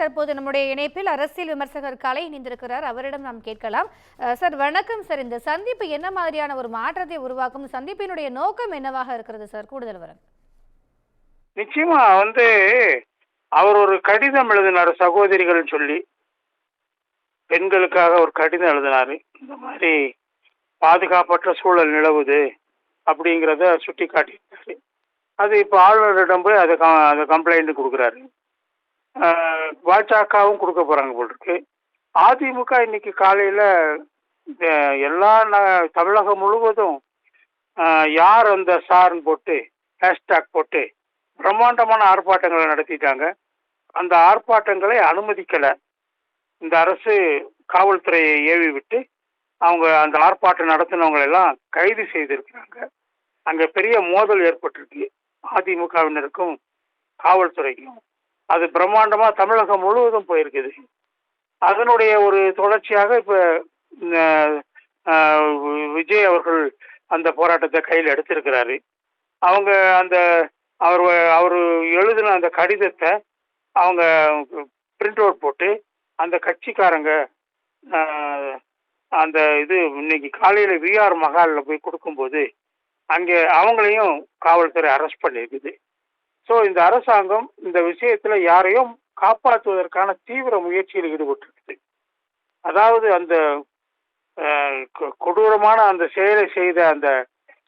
தற்போது நம்முடைய இணைப்பில் அரசியல் விமர்சகர் கலை இணைந்திருக்கிறார். அவரிடம் நாம் கேட்கலாம். சார் வணக்கம் சார். இந்த சந்திப்பு என்ன மாதிரியான ஒரு மாற்றத்தை உருவாக்கும்? சந்திப்பினுடைய நோக்கம் என்னவாக இருக்கிறது சார்? கூடுதல் விவரம். நிச்சயமா அவர் ஒரு கடிதம் எழுதினார் சகோதரிகள் சொல்லி, பெண்களுக்காக ஒரு கடிதம் எழுதினாரு. இந்த மாதிரி பாதுகாப்பற்ற சூழல் நிலவுது அப்படிங்கிறத சுட்டி காட்டியிருக்காரு. அது இப்போ ஆளுநரிடம் போய் அதை கம்ப்ளைண்ட் கொடுக்குறாரு. பாஜகவும் கொடுக்க போறாங்க போல் இருக்கு. அதிமுக இன்னைக்கு காலையில எல்லா தமிழகம் முழுவதும் யார் அந்த சார்னு போட்டு ஹேஷ்டாக் போட்டு பிரம்மாண்டமான ஆர்ப்பாட்டங்களை நடத்திட்டாங்க. அந்த ஆர்ப்பாட்டங்களை அனுமதிக்கல இந்த அரசு. காவல்துறையை ஏவி விட்டு அவங்க அந்த ஆர்ப்பாட்டம் நடத்தினவங்க எல்லாம் கைது செய்திருக்கிறாங்க. அங்க பெரிய மோதல் ஏற்பட்டிருக்கு அதிமுகவினருக்கும் காவல்துறைக்கும். அது பிரம்மாண்டமா தமிழகம் முழுவதும் போயிருக்குது. அதனுடைய ஒரு தொடர்ச்சியாக இப்ப விஜய் அவர்கள் அந்த போராட்டத்தை கையில் எடுத்திருக்கிறாரு. அவங்க அவர் எழுதின அந்த கடிதத்தை அவங்க பிரிண்ட் அவுட் போட்டு அந்த கட்சிக்காரங்க அந்த இன்னைக்கு காலையில விஆர் மகாலில் போய் கொடுக்கும்போது அங்கே அவங்களையும் காவல்துறை அரெஸ்ட் பண்ணியிருக்குது. ஸோ இந்த அரசாங்கம் இந்த விஷயத்துல யாரையும் காப்பாற்றுவதற்கான தீவிர முயற்சியில் ஈடுபட்டிருக்குது. அதாவது அந்த கொடூரமான அந்த செயலை செய்த அந்த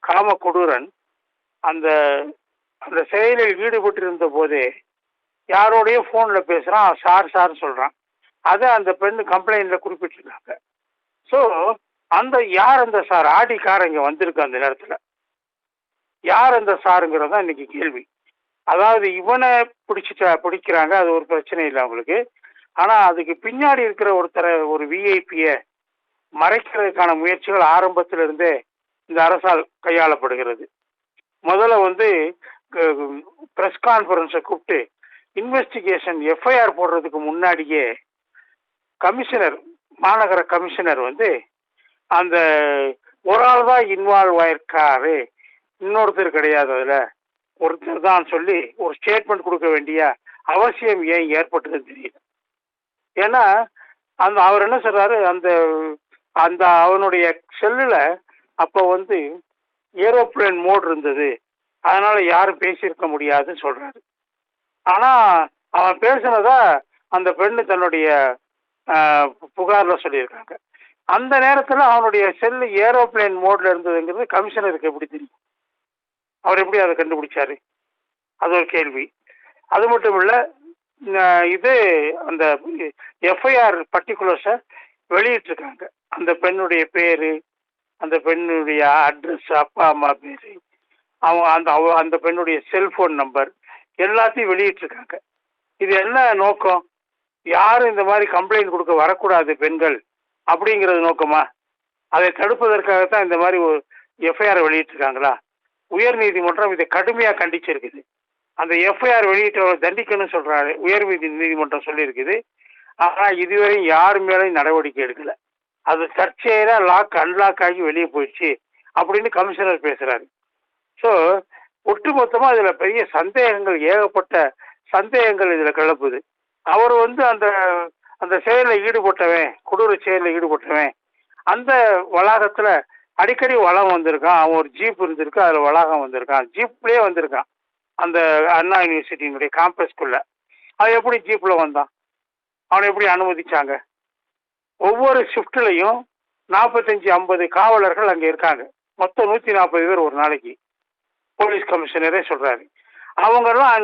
காம கொடூரன் அந்த அந்த செயலில் ஈடுபட்டிருந்த போதே யாரோடைய போன்ல பேசுறான், சார் சொல்றான். அதை அந்த பெண்ணு கம்ப்ளைண்ட்ல குறிப்பிட்டிருக்காங்க. ஸோ யார் அந்த சார் ஆடி கார் இங்க வந்திருக்கு அந்த நேரத்துல, யார் அந்த சாருங்கிறதா இன்னைக்கு கேள்வி. அதாவது இவனை பிடிக்கிறாங்க, அது ஒரு பிரச்சனை இல்லை அவங்களுக்கு. ஆனா அதுக்கு பின்னாடி இருக்கிற ஒரு விஐபிய மறைக்கிறதுக்கான முயற்சிகள் ஆரம்பத்திலிருந்தே இந்த அரசால் கையாளப்படுகிறது. முதல்ல பிரஸ் கான்ஃபரன்ஸை கூப்பிட்டு இன்வெஸ்டிகேஷன் எஃப்ஐஆர் போடுறதுக்கு முன்னாடியே கமிஷனர், மாநகர கமிஷனர் அந்த ஒரு ஆள் தான் இன்வால்வ் ஆயிருக்காரு, இன்னொருத்தர் கிடையாது, அதுல ஒருத்தர் தான் சொல்லி ஒரு ஸ்டேட்மெண்ட் கொடுக்க வேண்டிய அவசியம் ஏன் ஏற்பட்டதுன்னு தெரியல. ஏன்னா அவர் என்ன சொல்றாரு, அந்த அவனுடைய செல்லுல அப்ப ஏரோப்ளேன் மோட் இருந்தது, அதனால யாரும் பேசியிருக்க முடியாதுன்னு சொல்றாரு. ஆனா அவன் பேசினதா அந்த பெண்ணு தன்னுடைய புகார்ல சொல்லியிருக்காங்க. அந்த நேரத்துல அவனுடைய செல்லு ஏரோப்ளேன் மோட்ல இருந்ததுங்கிறது கமிஷனருக்கு எப்படி தெரியும்? அவர் எப்படி அதை கண்டுபிடிச்சாரு? அது ஒரு கேள்வி. அது மட்டும் இல்ல, அந்த எஃப்ஐஆர் பர்டிகுலர்ஸை வெளியிட்டிருக்காங்க. அந்த பெண்ணுடைய பேரு, அந்த பெண்ணுடைய அட்ரஸ், அப்பா அம்மா பேரு, அந்த பெண்ணுடைய செல்போன் நம்பர் எல்லாத்தையும் வெளியிட்டிருக்காங்க. இது என்ன நோக்கம்? யாரும் இந்த மாதிரி கம்ப்ளைண்ட் கொடுக்க வரக்கூடாது பெண்கள் அப்படிங்கிறது நோக்கமா? அதை தடுப்பதற்காகத்தான் இந்த மாதிரி ஒரு எஃப்ஐஆர் வெளியிட்டிருக்காங்களா? உயர் நீதிமன்றம் இதை கடுமையா கண்டிச்சிருக்குது. அந்த எஃப்ஐஆர் வெளியிட்டவரை தண்டிக்கணும்னு சொல்றாரு உயர் நீதிமன்றம் சொல்லியிருக்குது. ஆனா இதுவரை யார் மேலும் நடவடிக்கை எடுக்கல. அது சர்ச்சையில அன்லாக் ஆகி வெளியே போயிடுச்சு அப்படின்னு கமிஷனர் பேசுறாரு. ஸோ ஒட்டுமொத்தமா இதுல பெரிய சந்தேகங்கள், ஏகப்பட்ட சந்தேகங்கள் இதுல கிளப்புது. அவர் அந்த செயலில் ஈடுபட்டவன், கொடூர செயலில் ஈடுபட்டவன் அந்த வளாகத்துல அடிக்கடி வளம் வந்திருக்கான். அவன் ஒரு ஜீப் இருந்திருக்கு, அதுல வளாகம் வந்திருக்கான், ஜீப்லயே வந்திருக்கான் அந்த அண்ணா யூனிவர்சிட்டியினுடைய காம்பஸ்குள்ள. அது எப்படி ஜீப்ல வந்தான்? அவனை எப்படி அனுமதிச்சாங்க? ஒவ்வொரு ஷிஃப்ட்லையும் 45-50 காவலர்கள் அங்க இருக்காங்க. மொத்தம் 140 பேர் ஒரு நாளைக்கு, போலீஸ் கமிஷனரே சொல்றாரு. அவங்கெல்லாம்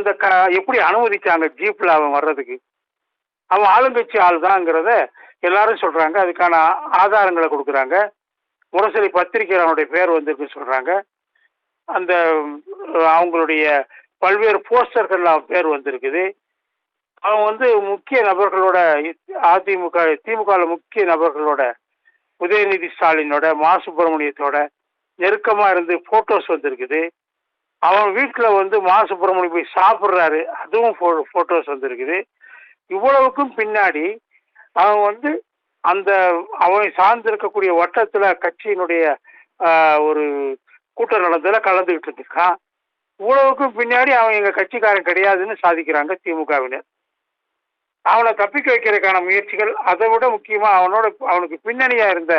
எப்படி அனுமதிச்சாங்க ஜீப்ல அவன் வர்றதுக்கு? அவன் ஆளுங்கட்சி ஆள் தான்ங்கிறத எல்லாரும் சொல்றாங்க. அதுக்கான ஆதாரங்களை கொடுக்குறாங்க. முரசொலி பத்திரிகை அவனுடைய பேர் வந்திருக்கு சொல்றாங்க. அவங்களுடைய பல்வேறு போஸ்டர்கள் பேர் வந்திருக்குது. அவன் முக்கிய நபர்களோட, திமுக முக்கிய நபர்களோட, உதயநிதி ஸ்டாலினோட, மா சுப்பிரமணியத்தோட நெருக்கமா இருந்து போட்டோஸ் வந்திருக்குது. அவன் வீட்டுல மா சுப்பிரமணியம் போய் சாப்பிட்றாரு, அதுவும் போட்டோஸ் வந்திருக்குது. இவ்வளவுக்கும் பின்னாடி அவன் அவன் சார்ந்திருக்கக்கூடிய வட்டத்துல கட்சியினுடைய ஒரு கூட்டம் நடந்ததுல கலந்துகிட்டு இருக்கான். இவ்வளவுக்கும் பின்னாடி அவன் எங்க கட்சிக்காரன் கிடையாதுன்னு சாதிக்கிறாங்க திமுகவினர். அவனை தப்பிக்க வைக்கிறதுக்கான முயற்சிகள், அதை விட முக்கியமா அவனுக்கு பின்னணியா இருந்த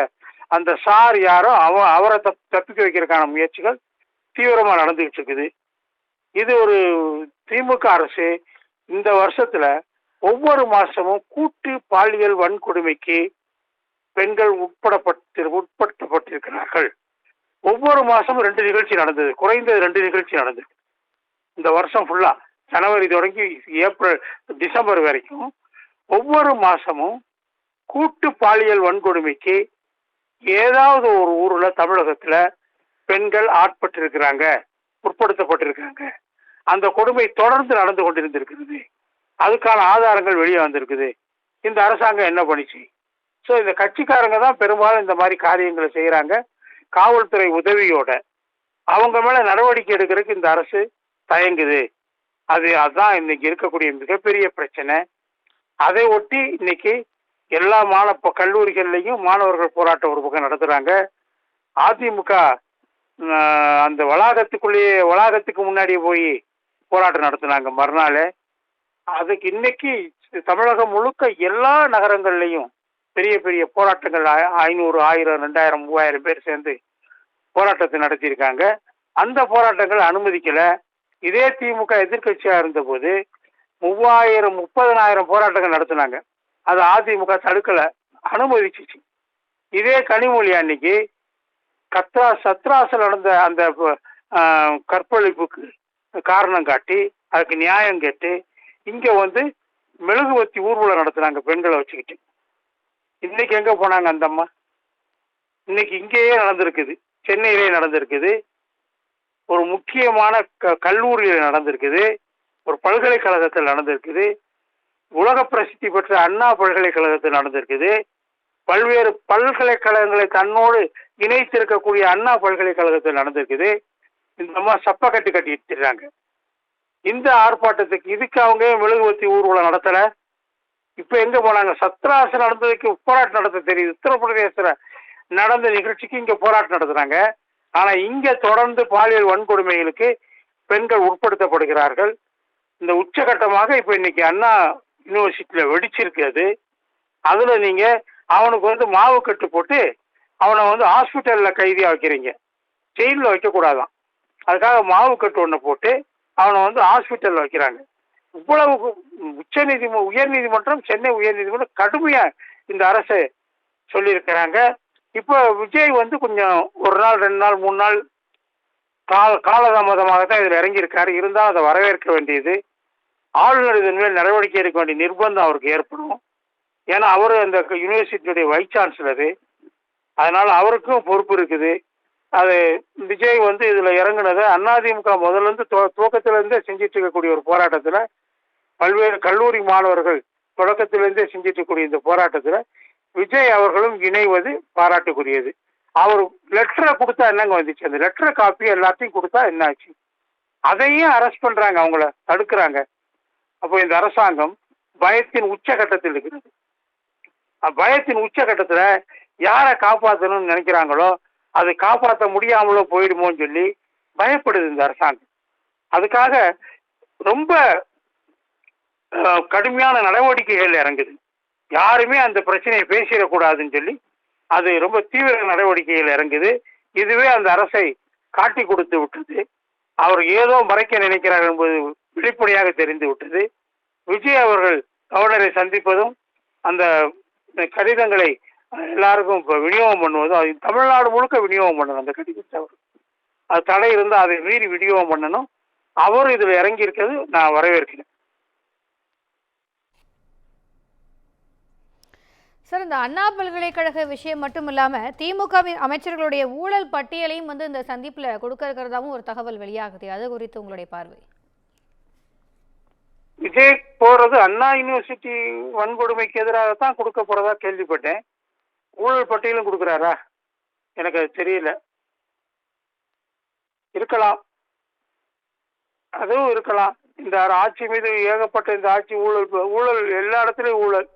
அந்த சார் யாரோ அவரை தப்பிக்க வைக்கிறதுக்கான முயற்சிகள் தீவிரமா நடந்துகிட்டு இருக்குது. இது ஒரு திமுக அரசு இந்த வருஷத்துல ஒவ்வொரு மாசமும் கூட்டு பாலியல் வன்கொடுமைக்கு பெண்கள் உட்படுத்தப்பட்டிருக்கிறார்கள். ஒவ்வொரு மாசமும் 2 நிகழ்ச்சி நடந்தது, குறைந்தது 2 நிகழ்ச்சி நடந்தது இந்த வருஷம் ஃபுல்லா. ஜனவரி தொடங்கி ஏப்ரல் டிசம்பர் வரைக்கும் ஒவ்வொரு மாசமும் கூட்டு பாலியல் வன்கொடுமைக்கு ஏதாவது ஒரு ஊர்ல தமிழகத்துல பெண்கள் ஆட்பட்டிருக்கிறாங்க, உட்படுத்தப்பட்டிருக்காங்க. அந்த கொடுமை தொடர்ந்து நடந்து கொண்டிருந்திருக்கிறது. அதுக்கான ஆதாரங்கள் வெளியே வந்திருக்குது. இந்த அரசாங்கம் என்ன பண்ணிச்சு? ஸோ இந்த கட்சிக்காரங்க தான் பெரும்பாலும் இந்த மாதிரி காரியங்களை செய்யறாங்க. காவல்துறை உதவியோட அவங்க மேல நடவடிக்கை எடுக்கிறதுக்கு இந்த அரசு தயங்குது. அதுதான் இன்னைக்கு இருக்கக்கூடிய மிகப்பெரிய பிரச்சனை. அதை ஒட்டி இன்னைக்கு எல்லா கல்லூரிகள்லையும் மாணவர்கள் போராட்டம் ஒரு பக்கம் நடத்துறாங்க. அதிமுக அந்த வளாகத்துக்கு முன்னாடியே போய் போராட்டம் நடத்தினாங்க மறுநாள். அதுக்கு இன்னைக்கு தமிழகம் முழுக்க எல்லா நகரங்கள்லையும் பெரிய பெரிய போராட்டங்கள் 500, 1000, 2000, 3000 பேர் சேர்ந்து போராட்டத்தை நடத்தியிருக்காங்க. அந்த போராட்டங்கள் அனுமதிக்கல. இதே திமுக எதிர்கட்சியா இருந்த போது 3000, 30,000 போராட்டங்கள் நடத்தினாங்க. அது அதிமுக தடுக்கல, அனுமதிச்சிச்சு. இதே கனிமொழி அன்னைக்கு சத்ராசில் நடந்த அந்த கற்பழிப்புக்கு காரணம் காட்டி அதுக்கு நியாயம் கேட்டு இங்க வந்து மெழுகுவத்தி ஊர்வலம் நடத்துனாங்க பெண்களை வச்சுக்கிட்டு. இன்னைக்கு எங்க போனாங்க அந்த அம்மா? இன்னைக்கு இங்கேயே நடந்திருக்குது, சென்னையிலே நடந்திருக்குது, ஒரு முக்கியமான கல்லூரியில் நடந்திருக்குது, ஒரு பல்கலைக்கழகத்தில் நடந்திருக்குது, உலக பிரசித்தி பெற்ற அண்ணா பல்கலைக்கழகத்தில் நடந்திருக்குது, பல்வேறு பல்கலைக்கழகங்களை தன்னோடு இணைத்திருக்கக்கூடிய அண்ணா பல்கலைக்கழகத்தில் நடந்திருக்குது. இந்த அம்மா சப்ப கட்டிடுறாங்க. இந்த ஆர்ப்பாட்டத்துக்கு இதுக்கு அவங்க மெழுகுவத்தி ஊர்வலம் நடத்தல. இப்ப எங்க போனாங்க? சத்ராசு நடந்ததுக்கு போராட்டம் நடத்த தெரியுது. உத்தரப்பிரதேசத்துல நடந்த நிகழ்ச்சிக்கு இங்க போராட்டம் நடத்துறாங்க. ஆனா இங்க தொடர்ந்து பாலியல் வன்கொடுமைகளுக்கு பெண்கள் உட்படுத்தப்படுகிறார்கள். இந்த உச்சகட்டமாக இப்ப இன்னைக்கு அண்ணா யூனிவர்சிட்டியில வெடிச்சிருக்கு. அதுல நீங்க அவனுக்கு வந்து மாவு கட்டு போட்டு அவனை வந்து ஹாஸ்பிட்டல்ல கைதியா வைக்கிறீங்க, ஜெயிலில் வைக்கக்கூடாதான். அதுக்காக மாவு கட்டு ஒன்று போட்டு அவனை வந்து ஹாஸ்பிட்டல்ல வைக்கிறாங்க. இவ்வளவு உயர்நீதிமன்றம், சென்னை உயர்நீதிமன்றம் கடுமையா இந்த அரசு சொல்லியிருக்கிறாங்க. இப்போ விஜய் வந்து கொஞ்சம் 1 நாள் 2 நாள் 3 நாள் காலதாமதமாக தான் இதில் இறங்கியிருக்காரு. இருந்தாலும் அதை வரவேற்க வேண்டியது. ஆளுநர் இதன் மேல் நடவடிக்கை எடுக்க வேண்டிய நிர்பந்தம் அவருக்கு ஏற்படும். ஏன்னா அவர் அந்த யூனிவர்சிட்டியுடைய வைஸ் சான்சலரு, அதனால அவருக்கும் பொறுப்பு இருக்குது. அது விஜய் வந்து இதுல இறங்குனது அதிமுக முதல்ல இருந்து துவக்கத்திலிருந்தே செஞ்சிட்டு இருக்கக்கூடிய ஒரு போராட்டத்துல, பல்வேறு கல்லூரி மாணவர்கள் தொடக்கத்திலிருந்தே செஞ்சிட்டு இருக்கக்கூடிய இந்த போராட்டத்துல விஜய் அவர்களும் இணைவது பாராட்டுக்குரியது. அவர் லெட்டரை கொடுத்தா என்னங்க வந்துச்சு? அந்த லெட்டரை காப்பி எல்லாத்தையும் கொடுத்தா என்ன ஆச்சு? அதையும் அரெஸ்ட் பண்றாங்க, அவங்கள தடுக்கிறாங்க. அப்போ இந்த அரசாங்கம் பயத்தின் உச்சகட்டத்தில் இருக்கிறது. பயத்தின் உச்சகட்டத்துல யாரை காப்பாற்றணும்னு நினைக்கிறாங்களோ அதை காப்பாற்ற முடியாமலோ போயிடுமோன்னு சொல்லி பயப்படுது இந்த அரசாங்கம். அதுக்காக ரொம்ப கடுமையான நடவடிக்கைகள் இறங்குது. யாருமே அந்த பிரச்சனையை பேசிடக்கூடாதுன்னு சொல்லி அது ரொம்ப தீவிர நடவடிக்கைகள் இறங்குது. இதுவே அந்த அரசை காட்டி கொடுத்து விட்டது. அவர் ஏதோ மறைக்க நினைக்கிறார் என்பது வெளிப்படையாக தெரிந்து விட்டது. விஜய் அவர்கள் கவர்னரை சந்திப்பதும் அந்த கடிதங்களை எல்லாருக்கும் இப்போ விநியோகம் பண்ணுவதும், அது தமிழ்நாடு முழுக்க விநியோகம் பண்ணணும். அந்த கடிதத்தை அவர் அது தடை இருந்தால் அதை மீறி விநியோகம் பண்ணணும். அவரும் இதில் இறங்கி இருக்கிறது நான் வரவேற்கிறேன். சார், இந்த அண்ணா பல்கலைக்கழக விஷயம் மட்டும் இல்லாமல் திமுக அமைச்சர்களுடைய ஊழல் பட்டியலையும் வந்து இந்த சந்திப்பில் கொடுக்க இருக்கிறதாவும் ஒரு தகவல் வெளியாகுது. அது குறித்து உங்களுடைய பார்வை? விஜய் போறது அண்ணா யூனிவர்சிட்டி வன்கொடுமைக்கு எதிராக தான் கொடுக்க போறதா கேள்விப்பட்டேன். ஊழல் பட்டியலும் கொடுக்குறாரா? எனக்கு அது தெரியல. இருக்கலாம், அதுவும் இருக்கலாம். இந்த ஆட்சி மீது ஏகப்பட்ட இந்த ஆட்சி ஊழல் எல்லா இடத்துலையும் ஊழல்,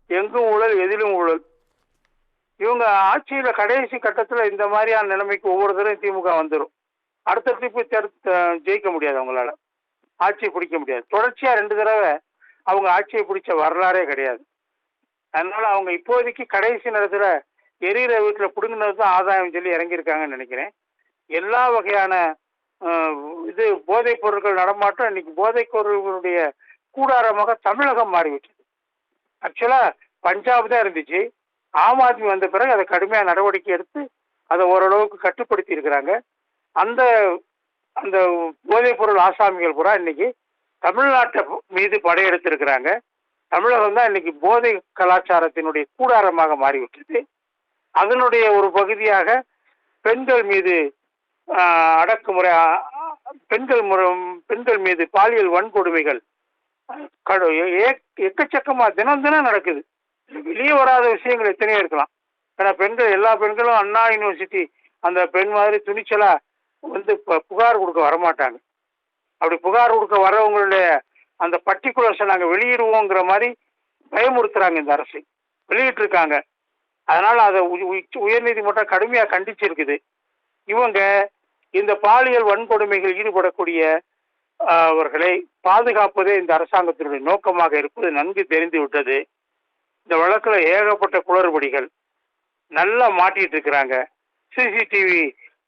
எங்கும் ஊழல், எதிலும் ஊழல். இவங்க ஆட்சியில கடைசி கட்டத்துல இந்த மாதிரியான நிலைமைக்கு ஒவ்வொரு தடவையும் திமுக வந்துடும். அடுத்த திருப்பி ஜெயிக்க முடியாது, அவங்களால ஆட்சியை பிடிக்க முடியாது. தொடர்ச்சியா 2 தடவை அவங்க ஆட்சியை பிடிச்ச வரலாறே கிடையாது. அதனால அவங்க இப்போதைக்கு கடைசி நேரத்துல எரியிற வீட்டுல புடுங்கினது தான் ஆதாயம் சொல்லி இறங்கியிருக்காங்கன்னு நினைக்கிறேன். எல்லா வகையான இது போதைப் பொருட்கள் நடமாட்டம் இன்னைக்கு போதைப் பொருட்களுடைய கூடாரமாக தமிழகம் மாறிவிட்டது. ஆக்சுவலா பஞ்சாப் தான் இருந்துச்சு. ஆம் ஆத்மி வந்த பிறகு அதை கடுமையா நடவடிக்கை எடுத்து அதை ஓரளவுக்கு கட்டுப்படுத்தி இருக்கிறாங்க. அந்த அந்த போதைப் பொருள் ஆசாமிகள் பூரா இன்னைக்கு தமிழ்நாட்டை மீது படையெடுத்திருக்கிறாங்க. தமிழகம் தான் இன்னைக்கு போதை கலாச்சாரத்தினுடைய கூடாரமாக மாறிவிட்டது. அதனுடைய ஒரு பகுதியாக பெண்கள் மீது அடக்குமுறை, பெண்கள் மீது பாலியல் வன்கொடுமைகள் எக்கச்சக்கமா தினம் தினம் நடக்குது. வெளியே வராத விஷயங்கள் எத்தனையோ இருக்கலாம். ஏன்னா எல்லா பெண்களும் அண்ணா யூனிவர்சிட்டி அந்த பெண் மாதிரி துணிச்சலா வந்து புகார் கொடுக்க வரமாட்டாங்க. அப்படி புகார் கொடுக்க வர்றவங்களுடைய அந்த பர்டிகுலர்ஸை நாங்கள் வெளியிடுவோங்கிற மாதிரி பயமுறுத்துறாங்க இந்த அரசு, வெளியிட்டு இருக்காங்க. அதனால அதை உயர்நீதிமன்றம் கடுமையாக கண்டிச்சிருக்குது. இவங்க இந்த பாலியல் வன்கொடுமைகள் ஈடுபடக்கூடிய அவர்களை பாதுகாப்பதே இந்த அரசாங்கத்தினுடைய நோக்கமாக இருப்பது நன்கு தெரிந்து விட்டது. இந்த வழக்குல ஏகப்பட்ட குளறுபடிகள் நல்லா மாட்டிட்டு இருக்கிறாங்க. சிசிடிவி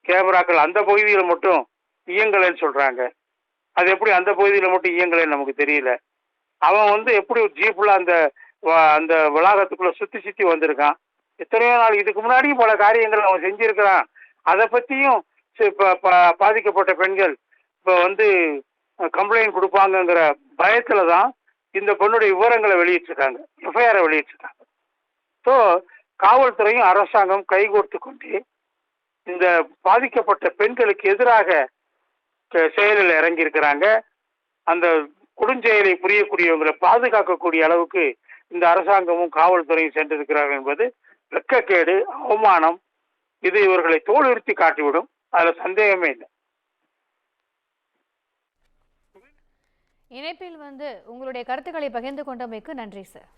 கேமராக்கள் அந்த பகுதியில் மட்டும் இயங்கலைன்னு சொல்றாங்க. அது எப்படி அந்த பகுதியில் மட்டும் இயங்கலைன்னு நமக்கு தெரியல. அவன் வந்து எப்படி ஜீப்ல அந்த அந்த வளாகத்துக்குள்ள சுத்தி வந்திருக்கான். எத்தனையோ நாள் இதுக்கு முன்னாடியும் பல காரியங்கள் அவன் செஞ்சிருக்கிறான். அதை பத்தியும் பாதிக்கப்பட்ட பெண்கள் இப்போ வந்து கம்ப்ளைண்ட் கொடுப்பாங்கங்கிற பயத்துல தான் இந்த பெண்ணுடைய விவரங்களை வெளியிட்டிருக்காங்க, எஃப்ஐஆரை வெளியிட்டிருக்காங்க. ஸோ காவல்துறையும் அரசாங்கம் கைகோர்த்து கொண்டு இந்த பாதிக்கப்பட்ட பெண்களுக்கு எதிராக செயலில் இறங்கி இருக்கிறாங்க. அந்த கொடுஞ்செயலை புரியக்கூடியவங்களை பாதுகாக்கக்கூடிய அளவுக்கு இந்த அரசாங்கமும் காவல்துறையும் சென்றிருக்கிறார்கள் என்பது வெட்கக்கேடு, அவமானம். இது இவர்களை தோலுறுத்தி காட்டிவிடும், அதுல சந்தேகமே இல்லை. இணைப்பில் உங்களுடைய கருத்துக்களை பகிர்ந்து கொண்டமைக்கு நன்றி சார்.